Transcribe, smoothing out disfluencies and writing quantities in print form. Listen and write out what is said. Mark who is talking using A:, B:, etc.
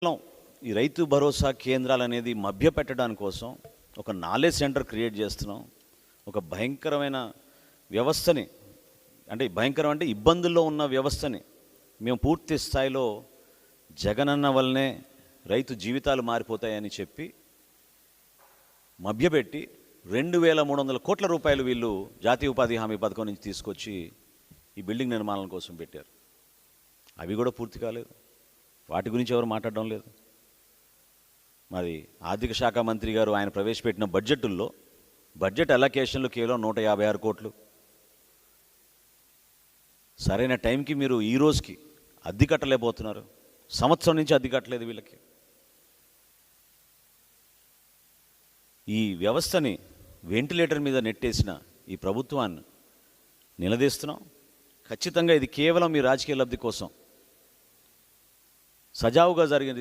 A: ఈ రైతు భరోసా కేంద్రాలు అనేది మభ్యపెట్టడానికి కోసం ఒక నాలెడ్జ్ సెంటర్ క్రియేట్ చేస్తున్నాం. ఒక భయంకరమైన వ్యవస్థని, అంటే భయంకరం అంటే ఇబ్బందుల్లో ఉన్న వ్యవస్థని మేము పూర్తి స్థాయిలో జగనన్న వల్లనే రైతు జీవితాలు మారిపోతాయని చెప్పి మభ్యపెట్టి 2,300 కోట్ల రూపాయలు వీళ్ళు జాతీయ ఉపాధి హామీ పథకం నుంచి తీసుకొచ్చి ఈ బిల్డింగ్ నిర్మాణం కోసం పెట్టారు. అవి కూడా పూర్తి కాలేదు. వాటి గురించి ఎవరు మాట్లాడడం లేదు. మరి ఆర్థిక శాఖ మంత్రి గారు ఆయన ప్రవేశపెట్టిన బడ్జెట్ అలొకేషన్లు కేవలం 156 కోట్లు. సరైన టైంకి మీరు ఈ రోజుకి అద్దె కట్టలేకపోతున్నారు. సంవత్సరం నుంచి అద్దె కట్టలేదు వీళ్ళకి. ఈ వ్యవస్థని వెంటిలేటర్ మీద నెట్టేసిన ఈ ప్రభుత్వాన్ని నిలదీస్తున్నాం. ఖచ్చితంగా ఇది కేవలం మీ రాజకీయ లబ్ధి కోసం సజావుగా జరిగే